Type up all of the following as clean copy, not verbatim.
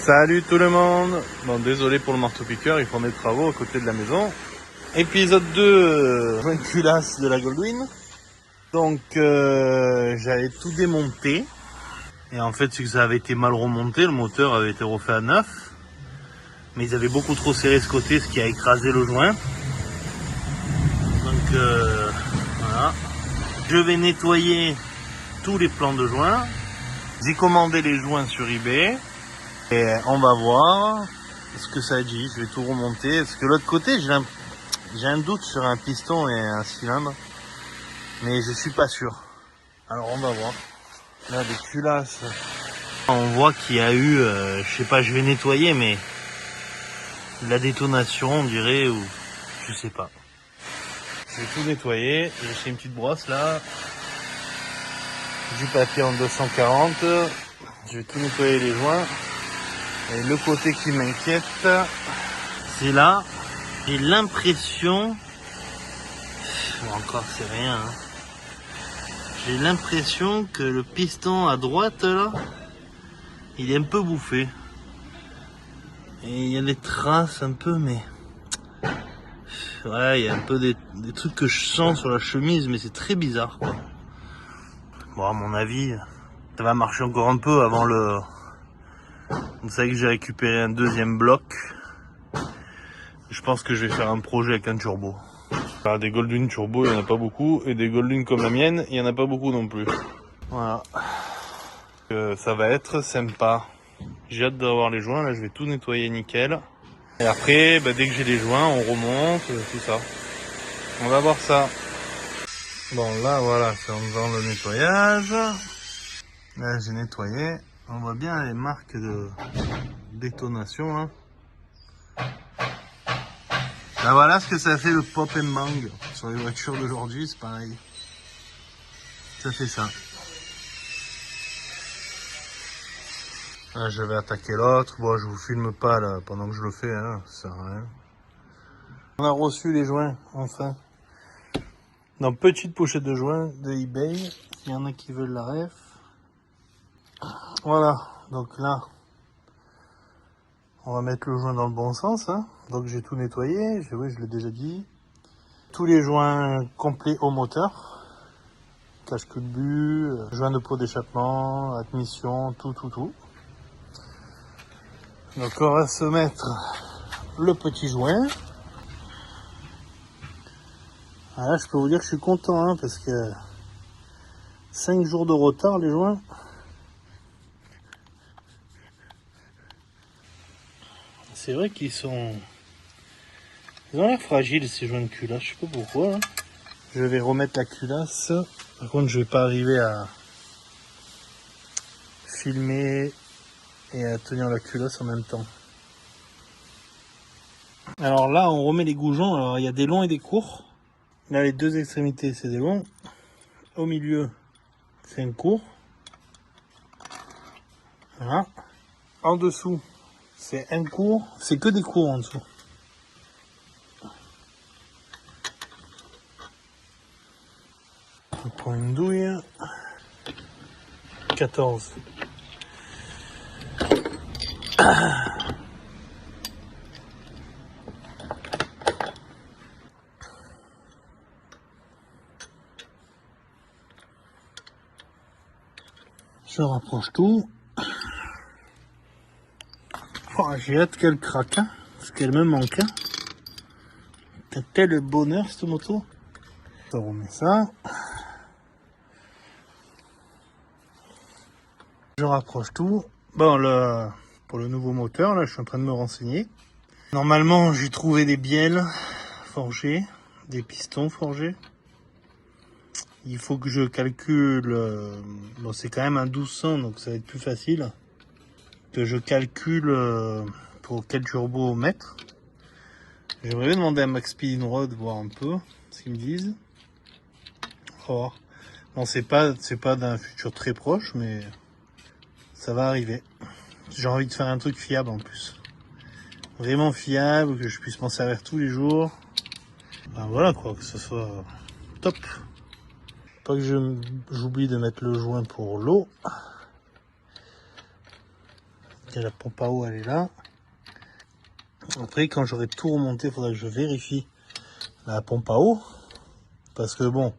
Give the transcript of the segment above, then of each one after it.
Salut tout le monde. Bon, désolé pour le marteau-piqueur, ils font des travaux à côté de la maison. Épisode 2, joint culasse de la Goldwyn. Donc j'avais tout démonté. Et en fait c'est que ça avait été mal remonté, le moteur avait été refait à neuf. Mais ils avaient beaucoup trop serré ce côté, ce qui a écrasé le joint. Donc voilà. Je vais nettoyer tous les plans de joint. J'ai commandé les joints sur eBay. Et on va voir ce que ça dit. Je vais tout remonter. Parce que l'autre côté, j'ai un doute sur un piston et un cylindre. Mais je suis pas sûr. Alors on va voir. Là, des culasses. On voit qu'il y a eu, je sais pas, je vais nettoyer, mais la détonation, on dirait, ou je sais pas. Je vais tout nettoyer. J'ai laissé une petite brosse là. Du papier en 240. Je vais tout nettoyer les joints. Et le côté qui m'inquiète, c'est là. J'ai l'impression, encore c'est rien, hein. J'ai l'impression que le piston à droite là, il est un peu bouffé. Et il y a des traces un peu, mais ouais, il y a un peu des trucs que je sens sur la chemise, mais c'est très bizarre quoi. Bon, à mon avis, ça va marcher encore un peu avant le. Vous savez que j'ai récupéré un deuxième bloc. Je pense que je vais faire un projet avec un turbo. Enfin, des Goldwyn turbo, il n'y en a pas beaucoup. Et des Goldwyn comme la mienne, il n'y en a pas beaucoup non plus. Voilà. Ça va être sympa. J'ai hâte d'avoir les joints. Là, je vais tout nettoyer nickel. Et après, dès que j'ai les joints, on remonte, tout ça. On va voir ça. Bon, là, voilà, c'est dans le nettoyage. Là, j'ai nettoyé. On voit bien les marques de détonation, hein. Ben voilà ce que ça fait le pop and bang sur les voitures d'aujourd'hui, c'est pareil. Ça fait ça. Là, je vais attaquer l'autre. Bon, je vous filme pas là pendant que je le fais, hein, ça sert à rien. On a reçu les joints, enfin. Dans petite pochette de joints de eBay. Il y en a qui veulent la ref. Voilà, donc là, on va mettre le joint dans le bon sens, hein. Donc j'ai tout nettoyé, oui, je l'ai déjà dit. Tous les joints complets au moteur. Cache-culbut, joint de pot d'échappement, admission, tout. Donc on va se mettre le petit joint. Là, je peux vous dire que je suis content, hein, parce que 5 jours de retard les joints. C'est vrai qu'ils ont l'air fragiles ces joints de culasse, je sais pas pourquoi. Hein. Je vais remettre la culasse. Par contre, je vais pas arriver à filmer et à tenir la culasse en même temps. Alors là, on remet les goujons. Alors il y a des longs et des courts. Là, les deux extrémités, c'est des longs. Au milieu, c'est un court. Voilà. En dessous, c'est un court. C'est que des courts en dessous. On prend une douille. 14. Je rapproche tout. Oh, j'ai hâte qu'elle craque, hein, parce qu'elle me manque. Hein. T'as tel bonheur cette moto. On remet ça. Je rapproche tout. Bon, pour le nouveau moteur, là, je suis en train de me renseigner. Normalement, j'ai trouvé des bielles forgées, des pistons forgés. Il faut que je calcule. Bon, c'est quand même un 1200, donc ça va être plus facile. Que je calcule pour quel turbo mettre. J'aimerais bien demander à Max Speed Road voir un peu ce qu'ils me disent. On va voir. Bon, c'est pas d'un futur très proche, mais ça va arriver. J'ai envie de faire un truc fiable en plus. Vraiment fiable, que je puisse m'en servir tous les jours. Ben voilà quoi, que ce soit top. Pas que j'oublie de mettre le joint pour l'eau. Et la pompe à eau, elle est là. Après, quand j'aurai tout remonté, il faudra que je vérifie la pompe à eau. Parce que bon,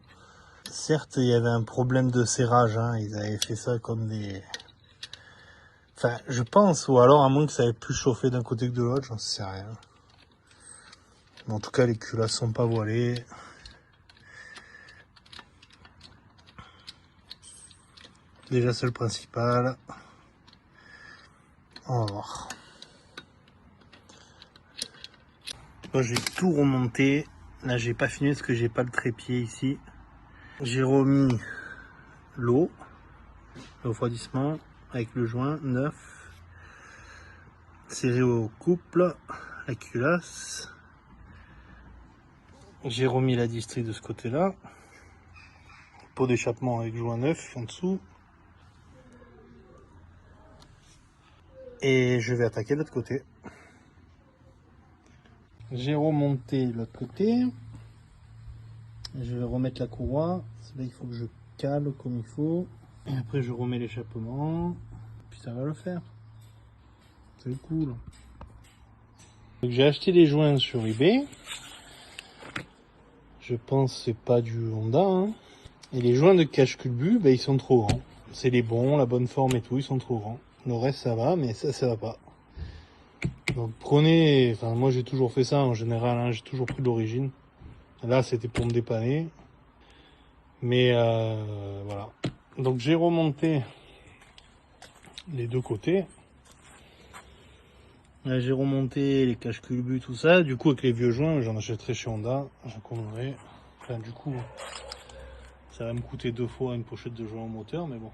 certes, il y avait un problème de serrage. Hein. Ils avaient fait ça comme des... Enfin, je pense, ou alors à moins que ça ait plus chauffé d'un côté que de l'autre, j'en sais rien. Mais en tout cas, les culasses sont pas voilées. Déjà, c'est le principal. On va voir. Bon, j'ai tout remonté. Là, j'ai pas fini parce que j'ai pas le trépied ici. J'ai remis l'eau, le refroidissement avec le joint neuf, serré au couple, la culasse. J'ai remis la distrie de ce côté-là. Pot d'échappement avec joint neuf en dessous. Et je vais attaquer l'autre côté. J'ai remonté l'autre côté. Je vais remettre la courroie. C'est là qu'il faut que je cale comme il faut. Et après je remets l'échappement. Puis ça va le faire. C'est cool. J'ai acheté les joints sur eBay. Je pense que c'est pas du Honda. Hein. Et les joints de cache-culbut, ben, ils sont trop grands. C'est les bons, la bonne forme et tout, ils sont trop grands. Le reste ça va, mais ça va pas. Donc prenez, enfin moi j'ai toujours fait ça en général, hein, j'ai toujours pris l'origine. Là c'était pour me dépanner. Mais voilà. Donc j'ai remonté les deux côtés. Là j'ai remonté les cache-culbut, tout ça. Du coup avec les vieux joints, j'en achèterai chez Honda. J'en commanderai. Enfin du coup, ça va me coûter 2 fois une pochette de joints au moteur, mais bon.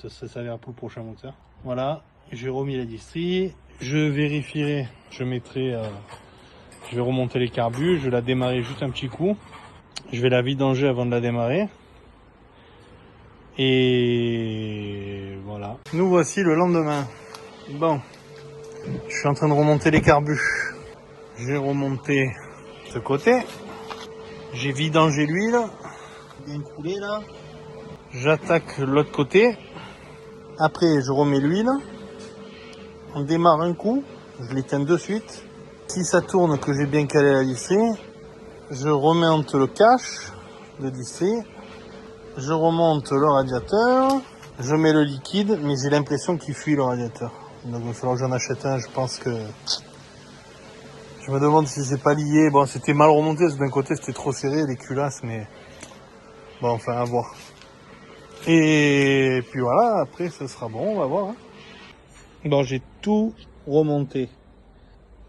Ça s'avère pour le prochain moteur. Voilà, j'ai remis la distrie. Je vérifierai, je vais remonter les carbus, je vais la démarrer juste un petit coup. Je vais la vidanger avant de la démarrer. Et voilà. Nous voici le lendemain. Bon, je suis en train de remonter les carbus. J'ai remonté ce côté. J'ai vidangé l'huile. Bien coulé là. J'attaque l'autre côté. Après, je remets l'huile. On démarre un coup. Je l'éteins de suite. Si ça tourne, que j'ai bien calé la distrie, je remonte le cache de distrie. Je remonte le radiateur. Je mets le liquide, mais j'ai l'impression qu'il fuit le radiateur. Donc il va falloir que j'en achète un. Je pense que... Je me demande si c'est pas lié. Bon, c'était mal remonté, parce que d'un côté c'était trop serré, les culasses, mais... Bon, enfin, à voir. Et puis voilà, après ce sera bon, on va voir. Hein. Bon, j'ai tout remonté.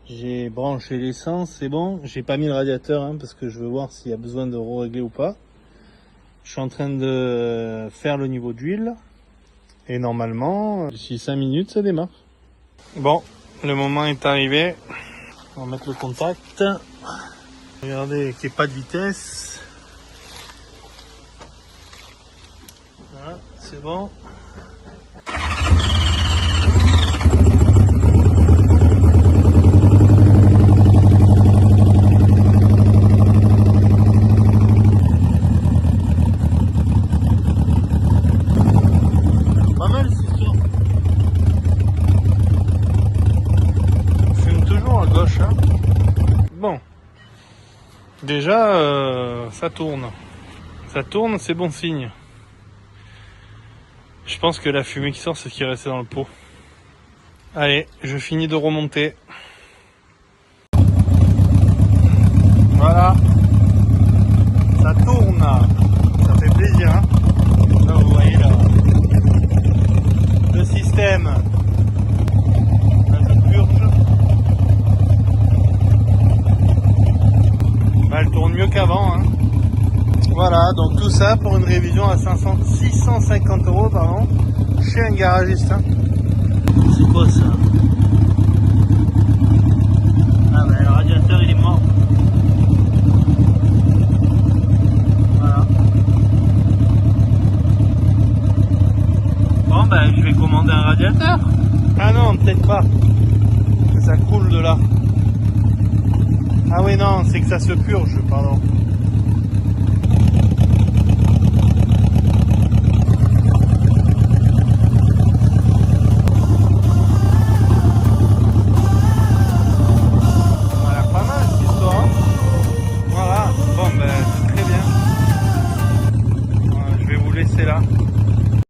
J'ai branché l'essence, c'est bon. J'ai pas mis le radiateur hein, parce que je veux voir s'il y a besoin de régler ou pas. Je suis en train de faire le niveau d'huile. Et normalement, d'ici 5 minutes, ça démarre. Bon, le moment est arrivé. On va mettre le contact. Regardez qu'il n'y ait pas de vitesse. Voilà, c'est bon. Pas mal cette histoire. On fume toujours à gauche. Hein. Bon. Déjà, ça tourne. Ça tourne, c'est bon signe. Je pense que la fumée qui sort, c'est ce qui est resté dans le pot. Allez, je finis de remonter. Voilà. Ça tourne. Ça fait plaisir. Hein. Là, vous voyez là. Le système. Là, je purge. Bah, elle tourne mieux qu'avant. Hein. Voilà, donc tout ça pour une révision à 650 € pardon, chez un garagiste. Hein. C'est quoi ça? Ah bah le radiateur il est mort. Voilà. Bon bah je vais commander un radiateur. Ah non, peut-être pas. Ça coule de là. Ah oui non, c'est que ça se purge, pardon.